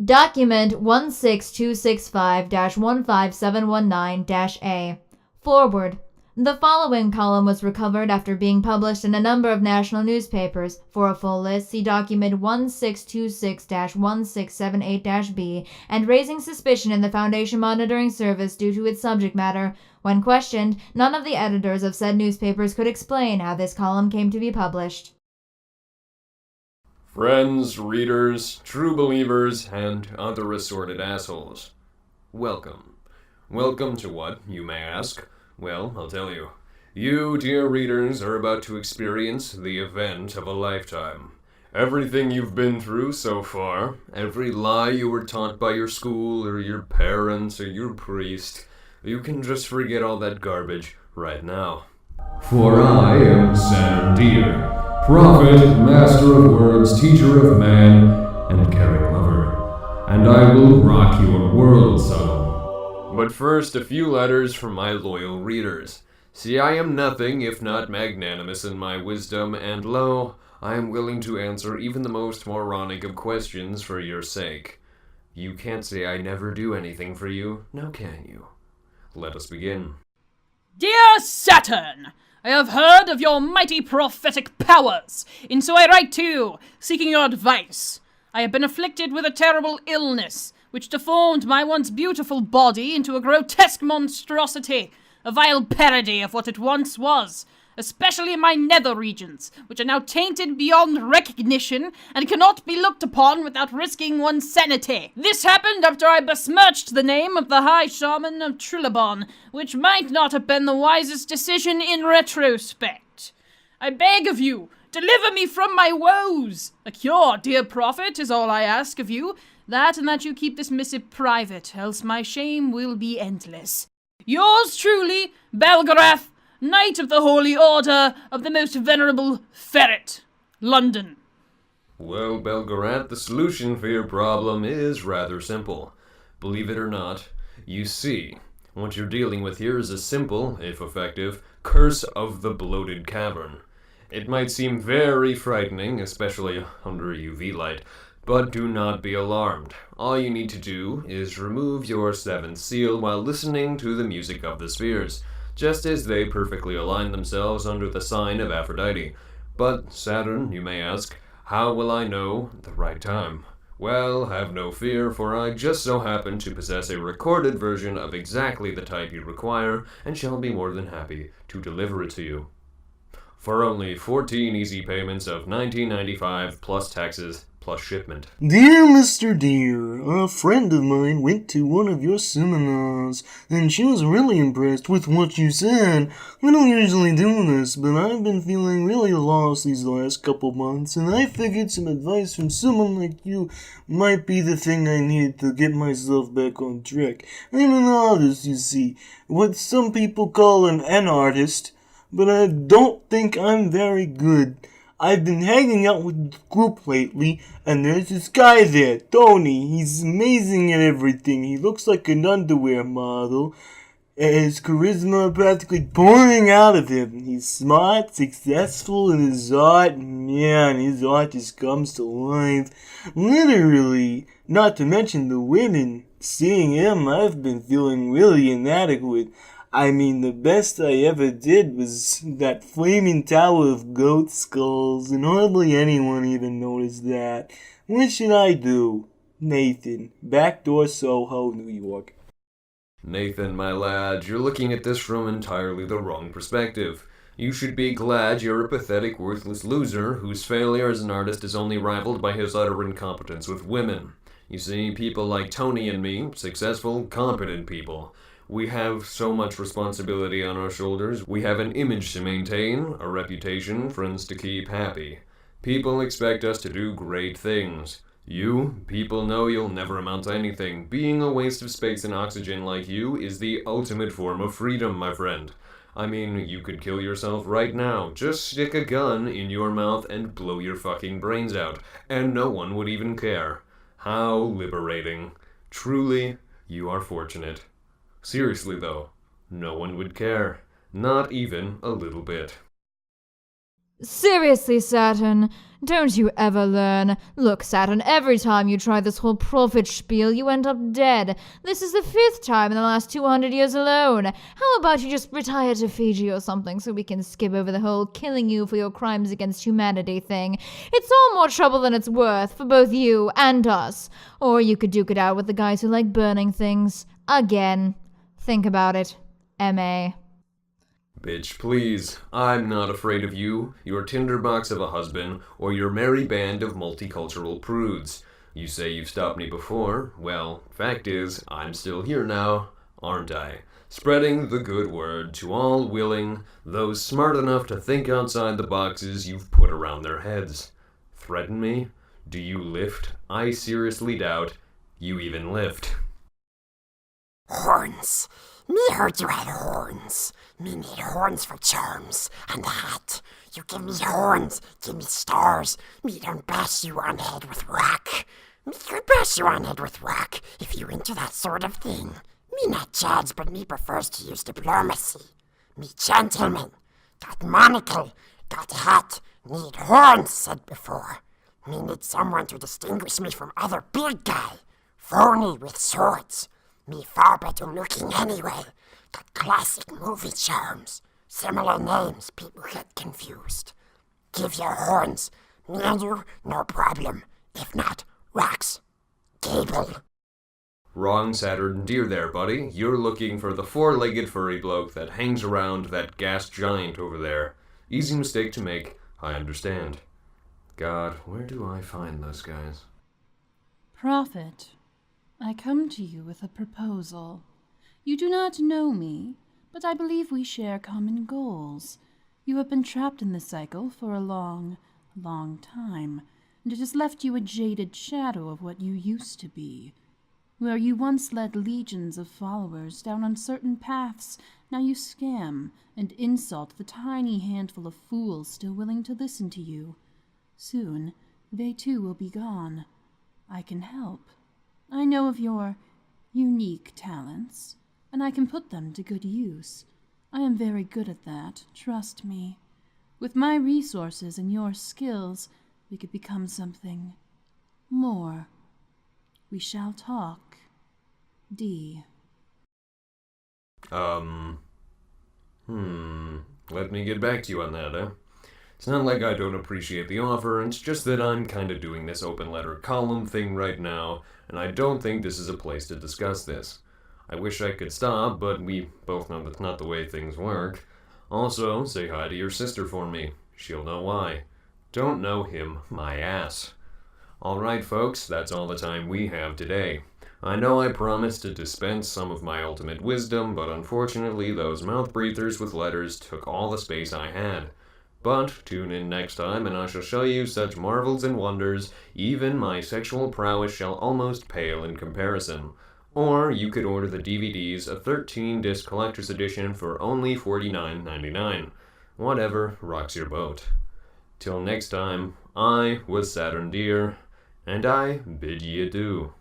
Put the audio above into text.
Document 16265-15719-A. Forward. The following column was recovered after being published in a number of national newspapers. For a full list, see document 1626-1678-B and raising suspicion in the Foundation Monitoring Service due to its subject matter. When questioned, none of the editors of said newspapers could explain how this column came to be published. Friends, readers, true believers, and other assorted assholes. Welcome. Welcome to what, you may ask? Well, I'll tell you. You, dear readers, are about to experience the event of a lifetime. Everything you've been through so far, every lie you were taught by your school or your parents or your priest, you can just forget all that garbage right now. For I am Saturn Deer, prophet, master of words, teacher of man, and caring lover, and I will rock your world, son. But first, a few letters from my loyal readers. See, I am nothing if not magnanimous in my wisdom, and lo, I am willing to answer even the most moronic of questions for your sake. You can't say I never do anything for you, now can you? Let us begin. Dear Saturn, I have heard of your mighty prophetic powers, and so I write to you, seeking your advice. I have been afflicted with a terrible illness, which deformed my once beautiful body into a grotesque monstrosity, a vile parody of what it once was, especially in my nether regions, which are now tainted beyond recognition and cannot be looked upon without risking one's sanity. This happened after I besmirched the name of the High Shaman of Trillabon, which might not have been the wisest decision in retrospect. I beg of you, deliver me from my woes. A cure, dear prophet, is all I ask of you. That and that you keep this missive private, else my shame will be endless. Yours truly, Belgarath, Knight of the Holy Order of the Most Venerable Ferret, London. Well, Belgarath, the solution for your problem is rather simple. Believe it or not, you see, what you're dealing with here is a simple, if effective, curse of the bloated cavern. It might seem very frightening, especially under UV light, but do not be alarmed. All you need to do is remove your seventh seal while listening to the music of the spheres, just as they perfectly align themselves under the sign of Aphrodite. But, Saturn, you may ask, how will I know the right time? Well, have no fear, for I just so happen to possess a recorded version of exactly the type you require, and shall be more than happy to deliver it to you. For only 14 easy payments of $19.95 plus taxes plus shipment. Dear Mr. Deer, a friend of mine went to one of your seminars, and she was really impressed with what you said. We don't usually do this, but I've been feeling really lost these last couple months, and I figured some advice from someone like you might be the thing I needed to get myself back on track. I'm an artist, you see, what some people call an artist, but I don't think I'm very good. I've been hanging out with the group lately, and there's this guy there, Tony. He's amazing at everything. He looks like an underwear model. His charisma practically pouring out of him. He's smart, successful in his art. Man, his art just comes to life. Literally. Not to mention the women. Seeing him, I've been feeling really inadequate. I mean, the best I ever did was that flaming tower of goat skulls, and hardly anyone even noticed that. What should I do? Nathan, Backdoor Soho, New York. Nathan, my lad, you're looking at this from entirely the wrong perspective. You should be glad you're a pathetic, worthless loser whose failure as an artist is only rivaled by his utter incompetence with women. You see, people like Tony and me, successful, competent people, we have so much responsibility on our shoulders. We have an image to maintain, a reputation, friends to keep happy. People expect us to do great things. People know you'll never amount to anything. Being a waste of space and oxygen like you is the ultimate form of freedom, my friend. I mean, you could kill yourself right now. Just stick a gun in your mouth and blow your fucking brains out, and no one would even care. How liberating. Truly, you are fortunate. Seriously though, no one would care. Not even a little bit. Seriously, Saturn, don't you ever learn? Look, Saturn, every time you try this whole prophet spiel, you end up dead. This is the 5th time in the last 200 years alone. How about you just retire to Fiji or something so we can skip over the whole killing you for your crimes against humanity thing? It's all more trouble than it's worth for both you and us. Or you could duke it out with the guys who like burning things. Again. Think about it. M.A. Bitch, please. I'm not afraid of you, your tinderbox of a husband, or your merry band of multicultural prudes. You say you've stopped me before. Well, fact is, I'm still here now, aren't I? Spreading the good word to all willing, those smart enough to think outside the boxes you've put around their heads. Threaten me? Do you lift? I seriously doubt you even lift. Horns. Me heard you had horns. Me need horns for charms and the hat. You give me horns, give me stars. Me don't bash you on head with rock. Me could bash you on head with rock if you into that sort of thing. Me not judge, but me prefers to use diplomacy. Me gentleman. Got monocle, got hat, need horns, said before. Me need someone to distinguish me from other big guy. Phony with swords. Me far better looking anyway. Got classic movie charms. Similar names, people get confused. Give your horns. Me and you, no problem. If not, rocks. Gable. Wrong Saturn deer there, buddy. You're looking for the four-legged furry bloke that hangs around that gas giant over there. Easy mistake to make, I understand. God, where do I find those guys? Prophet, I come to you with a proposal. You do not know me, but I believe we share common goals. You have been trapped in this cycle for a long, long time, and it has left you a jaded shadow of what you used to be. Where you once led legions of followers down uncertain paths, now you scam and insult the tiny handful of fools still willing to listen to you. Soon, they too will be gone. I can help. I know of your unique talents, and I can put them to good use. I am very good at that, trust me. With my resources and your skills, we could become something more. We shall talk. D. Let me get back to you on that, huh? It's not like I don't appreciate the offer, it's just that I'm kinda doing this open letter column thing right now, and I don't think this is a place to discuss this. I wish I could stop, but we both know that's not the way things work. Also, say hi to your sister for me. She'll know why. Don't know him, my ass. Alright folks, that's all the time we have today. I know I promised to dispense some of my ultimate wisdom, but unfortunately those mouth breathers with letters took all the space I had. But tune in next time and I shall show you such marvels and wonders, even my sexual prowess shall almost pale in comparison. Or you could order the DVDs, a 13-disc collector's edition for only $49.99. Whatever rocks your boat. Till next time, I was Saturn Deer, and I bid ye adieu.